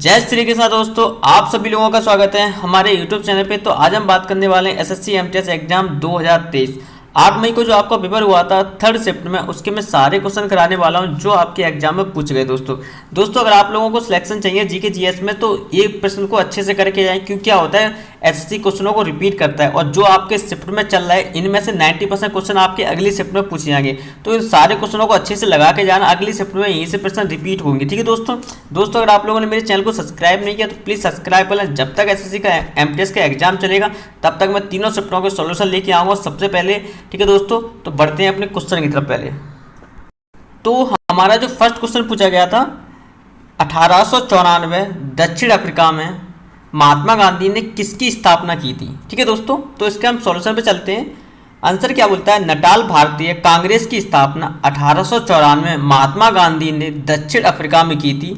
जय श्री कृष्णा दोस्तों, आप सभी लोगों का स्वागत है हमारे YouTube चैनल पे। तो आज हम बात करने वाले हैं एसएससी एमटीएस एग्जाम 2023 8 मई को जो आपका पेपर हुआ था 3rd शिफ्ट में, उसके मैं सारे क्वेश्चन कराने वाला हूं जो आपके एग्जाम में पूछ गए। दोस्तों अगर आप लोगों को सिलेक्शन चाहिए जीके जीएस में तो ये प्रश्न को अच्छे से करके जाएं, क्योंकि क्या होता है एसएससी क्वेश्चनों को रिपीट करता है और जो आपके शिफ्ट में चल रहा है इनमें से 90% क्वेश्चन आपके अगली शिफ्ट में पूछे जाएंगे। तो इन सारे क्वेश्चनों को अच्छे से लगा के जाना, अगली शिफ्ट में यहीं से प्रश्न रिपीट होंगे। ठीक है दोस्तों अगर आप लोगों ने मेरे चैनल को सब्सक्राइब नहीं किया तो प्लीज़ सब्सक्राइब कर लें। जब तक एसएससी का एमटीएस का एग्जाम चलेगा तब तक मैं तीनों शिफ्टों के सॉल्यूशन लेके आऊँगा सबसे पहले। ठीक है दोस्तों, तो बढ़ते हैं अपने क्वेश्चन की तरफ। पहले तो हमारा जो फर्स्ट क्वेश्चन पूछा गया था 1894 दक्षिण अफ्रीका में महात्मा गांधी ने किसकी स्थापना की थी। ठीक है दोस्तों, तो इसके हम सॉल्यूशन पे चलते हैं। आंसर क्या बोलता है, नटाल भारतीय कांग्रेस की स्थापना 1894 महात्मा गांधी ने दक्षिण अफ्रीका में की थी।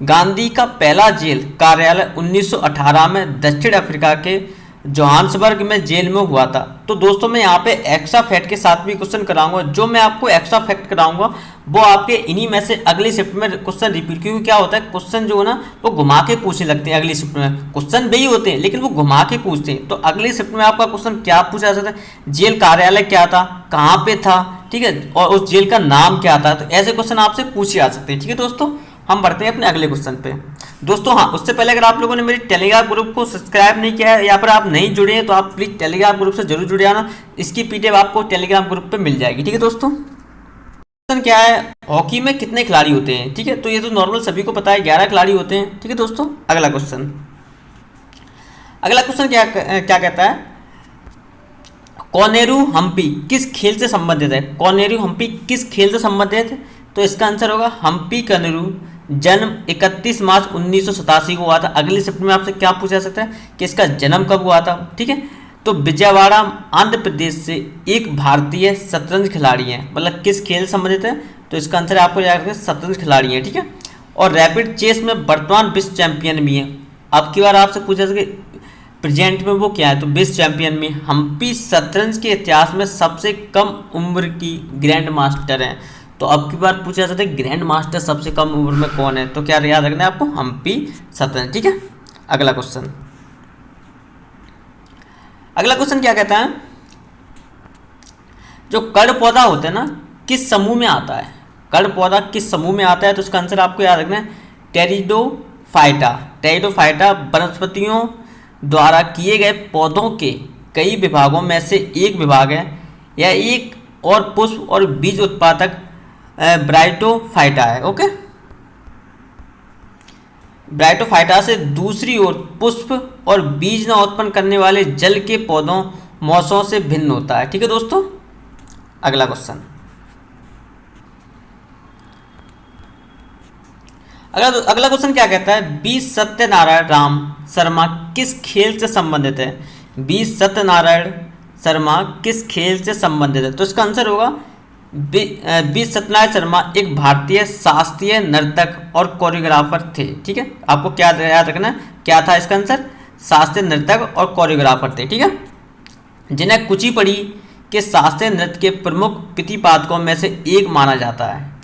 गांधी का पहला जेल कार्यालय 1918 में दक्षिण अफ्रीका के जोहान्सबर्ग में जेल में हुआ था। तो दोस्तों मैं यहाँ पे एक्स्ट्रा फैक्ट के साथ भी क्वेश्चन कराऊंगा। जो मैं आपको एक्स्ट्रा फैक्ट कराऊंगा वो आपके इन्हीं में से अगली शिफ्ट में क्वेश्चन रिपीट, क्योंकि क्या होता है क्वेश्चन जो है ना वो घुमा के पूछने लगते हैं। अगली शिफ्ट में क्वेश्चन वही होते हैं लेकिन वो घुमा के पूछते हैं। तो अगली शिफ्ट में आपका क्वेश्चन क्या पूछा जा सकता है, जेल कार्यालय क्या था, कहाँ पे था, ठीक है, और उस जेल का नाम क्या था। तो ऐसे क्वेश्चन आपसे पूछे जा सकते हैं। ठीक है दोस्तों, हम बढ़ते हैं अपने अगले क्वेश्चन पे। दोस्तों हाँ, उससे पहले अगर आप लोगों ने मेरे टेलीग्राम ग्रुप को सब्सक्राइब नहीं किया है या फिर आप नहीं जुड़े हैं तो आप प्लीज टेलीग्राम ग्रुप से जरूर जुड़े आना। इसकी पीडीएफ आपको टेलीग्राम ग्रुप पे मिल जाएगी। ठीक है दोस्तों, क्वेश्चन क्या है, हॉकी में कितने खिलाड़ी होते हैं। ठीक है, तो ये तो नॉर्मल सभी को पता है 11 खिलाड़ी होते हैं। ठीक है दोस्तों, अगला क्वेश्चन क्या कहता है, कोनेरू हम्पी किस खेल से संबंधित है। कोनेरू हम्पी किस खेल से संबंधित है, तो इसका आंसर होगा हम्पी कनेरू जन्म 31 मार्च 1987 को हुआ था। अगली शिफ्ट में आपसे क्या पूछा जा सकता है कि इसका जन्म कब हुआ था। ठीक है, तो विजयवाड़ा आंध्र प्रदेश से एक भारतीय शतरंज खिलाड़ी हैं, मतलब किस खेल से संबंधित है, तो इसका आंसर आपको याद रखना शतरंज खिलाड़ी हैं। ठीक है, और रैपिड चेस में वर्तमान विश्व चैंपियन भी हैं। अब की बार आपसे पूछा जा सके प्रेजेंट में वो क्या है, तो विश्व चैंपियन में हम्पी शतरंज के इतिहास में सबसे कम उम्र की ग्रैंड मास्टर हैं। तो अब की बार पूछा जाता है ग्रैंड मास्टर सबसे कम उम्र में कौन है, तो क्या याद रखना है आपको, हम्पी शतरंज। ठीक है, अगला क्वेश्चन क्या कहता है, जो कड़ पौधा होता है ना किस समूह में आता है। कड़ पौधा किस समूह में आता है, तो उसका आंसर आपको याद रखना है टेरिडोफाइटा। टेरिडोफाइटा वनस्पतियों द्वारा किए गए पौधों के कई विभागों में से एक विभाग है। यह एक और पुष्प और बीज उत्पादक ब्राइटोफाइटा है। ओके, ब्राइटोफाइटा से दूसरी ओर पुष्प और बीज न उत्पन्न करने वाले जल के पौधों मौसों से भिन्न होता है। ठीक है दोस्तों, अगला क्वेश्चन क्या कहता है, बी सत्यनारायण राम शर्मा किस खेल से संबंधित है। बी सत्यनारायण शर्मा किस खेल से संबंधित है, तो इसका आंसर होगा बी सत्यनारायण शर्मा एक भारतीय शास्त्रीय नर्तक और कोरियोग्राफर थे। ठीक है, आपको क्या याद रखना है, क्या था इसका आंसर, शास्त्रीय नर्तक और कोरियोग्राफर थे। ठीक है, जिन्हें कुचिपुड़ी के शास्त्रीय नृत्य के प्रमुख प्रतिपादकों में से एक माना जाता है।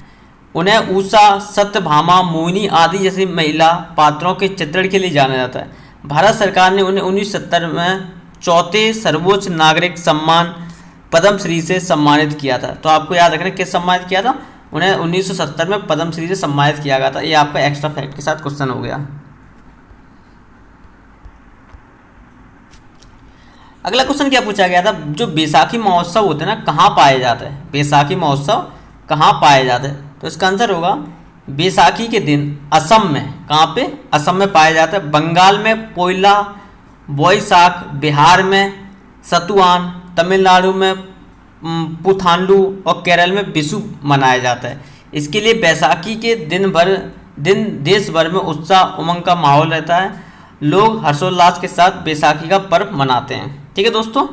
उन्हें उषा, सत्यभामा, मोहिनी आदि जैसे महिला पात्रों के चित्रण के लिए जाना जाता है। भारत सरकार ने उन्हें 1970 में चौथे सर्वोच्च नागरिक सम्मान पद्मश्री से सम्मानित किया था। तो आपको याद रखना किस सम्मानित किया था, उन्हें 1970 में पद्मश्री से सम्मानित किया गया था। ये आपका एक्स्ट्रा फैक्ट के साथ क्वेश्चन हो गया। अगला क्वेश्चन क्या पूछा गया था, जो बैसाखी महोत्सव होते हैं ना कहाँ पाए जाते हैं। बैसाखी महोत्सव कहाँ पाए जाते हैं, तो इसका आंसर होगा बैसाखी के दिन असम में। कहाँ पे, असम में पाया जाता है। बंगाल में पोइला बोईसाख, बिहार में सतुआन, तमिलनाडु में पुथांडु और केरल में विशु मनाया जाता है। इसके लिए बैसाखी के दिन देश भर में उत्साह उमंग का माहौल रहता है। लोग हर्षोल्लास के साथ बैसाखी का पर्व मनाते हैं। ठीक है दोस्तों,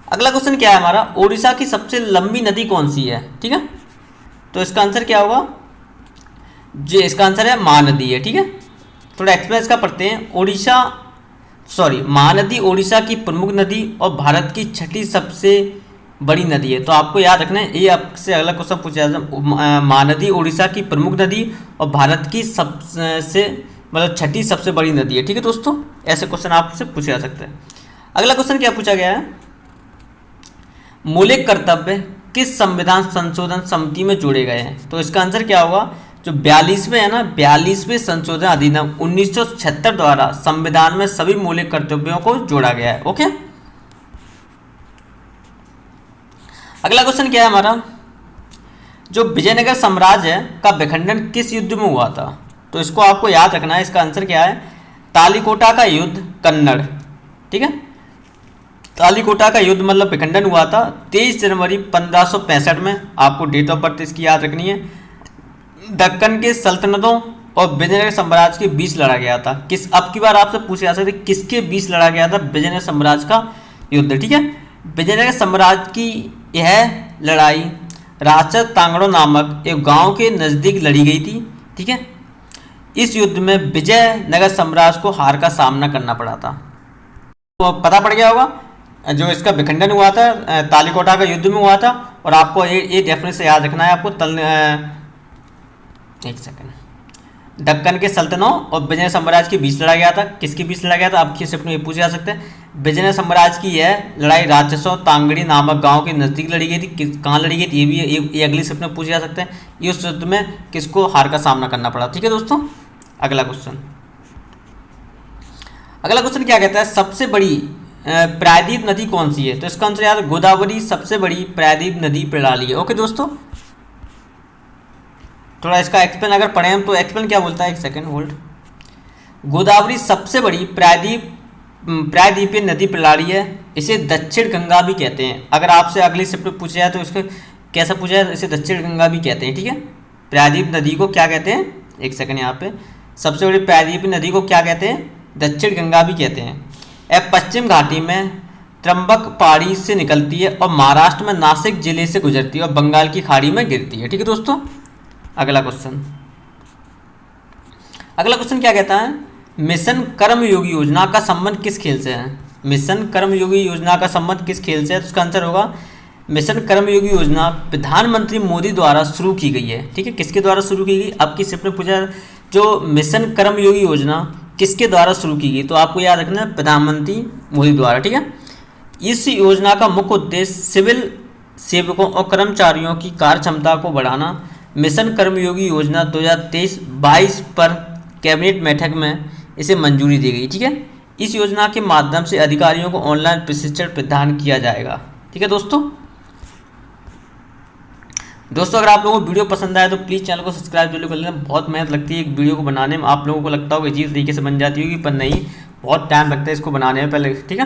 अगला क्वेश्चन क्या है हमारा, ओडिशा की सबसे लंबी नदी कौन सी है। ठीक है, तो इसका आंसर क्या होगा, जो इसका आंसर है महानदी है। ठीक है, थोड़ा एक्सप्लेन इसका पढ़ते हैं। महानदी ओडिशा की प्रमुख नदी और भारत की छठी सबसे बड़ी नदी है? तो आपको याद रखना है, ये आपसे अगला क्वेश्चन पूछा जाए, महानदी उड़ीसा की प्रमुख नदी और भारत की सबसे मतलब छठी सबसे बड़ी नदी है। ठीक है दोस्तों, ऐसे क्वेश्चन आपसे पूछे जा सकते हैं। अगला क्वेश्चन क्या पूछा गया है, मौलिक कर्तव्य किस संविधान संशोधन समिति में जोड़े गए हैं? तो इसका आंसर क्या होगा, जो 42वें है ना, 42वें संशोधन अधिनियम 1976 द्वारा संविधान में सभी मौलिक कर्तव्यों को जोड़ा गया है। ओके, अगला क्वेश्चन क्या है हमारा, जो विजयनगर साम्राज्य का विखंडन किस युद्ध में हुआ था? तो इसको आपको याद रखना है, इसका आंसर क्या है, तालीकोटा का युद्ध, कन्नड़। ठीक है, तालीकोटा का युद्ध मतलब विखंडन हुआ था 23 जनवरी 1565 में। आपको डेट ऑफ बर्थ इसकी याद रखनी है। दक्कन के सल्तनतों और विजयनगर साम्राज्य के बीच लड़ा गया था। किस, अब की बार आपसे पूछे जा सकते किसके बीच लड़ा गया था विजयनगर साम्राज्य का युद्ध? ठीक है, विजयनगर साम्राज्य की यह लड़ाई राचर तांगड़ो नामक एक गांव के नज़दीक लड़ी गई थी। ठीक है, इस युद्ध में विजयनगर साम्राज्य को हार का सामना करना पड़ा था। तो पता पड़ गया होगा, जो इसका विखंडन हुआ था तालीकोटा का युद्ध में हुआ था। और आपको ये डेफिनेट से याद रखना है, आपको एक सेकंड, दक्कन के सल्तनों और विजयनगर साम्राज्य के बीच लड़ा गया था। किसके बीच लड़ा गया था, आपके शिफ्ट में ये पूछे जा सकते हैं। विजयनगर साम्राज्य की यह लड़ाई राजसों तांगड़ी नामक गांव के नज़दीक लड़ी गई थी। कहाँ लड़ी गई थी, ये अगली शिफ्ट में पूछे जा सकते हैं। ये उस युद्ध में किसको हार का सामना करना पड़ा? ठीक है दोस्तों, अगला क्वेश्चन, अगला क्वेश्चन क्या कहता है, सबसे बड़ी प्रायद्वीप नदी कौन सी है? तो इसका आंसर याद, गोदावरी सबसे बड़ी प्रायद्वीप नदी प्रणाली है। ओके दोस्तों, थोड़ा इसका एक्सप्लेन अगर पढ़ें हम तो एक्सप्लेन क्या बोलता है, एक सेकंड होल्ड। गोदावरी सबसे बड़ी प्रायद्वीपीय नदी प्रणाली है। इसे दक्षिण गंगा भी कहते हैं। अगर आपसे अगली शिफ्ट में पूछा जाए तो इसको कैसा पूछा जाए, इसे दक्षिण गंगा भी कहते हैं। ठीक है, प्रायद्वीप नदी को क्या कहते हैं, एक सेकंड, यहाँ पे सबसे बड़ी प्रायद्वीपीय नदी को क्या कहते हैं, दक्षिण गंगा भी कहते हैं। यह पश्चिम घाटी में त्रंबक पहाड़ी से निकलती है और महाराष्ट्र में नासिक जिले से गुजरती है और बंगाल की खाड़ी में गिरती है। ठीक है दोस्तों, अगला क्वेश्चन, अगला क्वेश्चन क्या कहता है, मिशन कर्मयोगी योजना का संबंध किस खेल से है? मिशन कर्मयोगी योजना का संबंध किस खेल से है? तो उसका आंसर होगा, मिशन कर्मयोगी योजना प्रधानमंत्री मोदी द्वारा शुरू की गई है। ठीक है, किसके द्वारा शुरू की गई, आपकी शिफ्ट में पूछा, जो मिशन कर्मयोगी योजना किसके द्वारा शुरू की गई? तो आपको याद रखना है, प्रधानमंत्री मोदी द्वारा। ठीक है, इस योजना का मुख्य उद्देश्य सिविल सेवकों और कर्मचारियों की कार्य क्षमता को बढ़ाना। मिशन कर्मयोगी योजना 2023-22 पर कैबिनेट बैठक में इसे मंजूरी दी गई। ठीक है, इस योजना के माध्यम से अधिकारियों को ऑनलाइन प्रशिक्षण प्रदान किया जाएगा। ठीक है दोस्तों, अगर आप लोगों को वीडियो पसंद आए तो प्लीज़ चैनल को सब्सक्राइब जरूर कर लेना। बहुत मेहनत लगती है एक वीडियो को बनाने में। आप लोगों को लगता होगा इजी तरीके से बन जाती होगी, पर नहीं, बहुत टाइम लगता है इसको बनाने में पहले। ठीक है।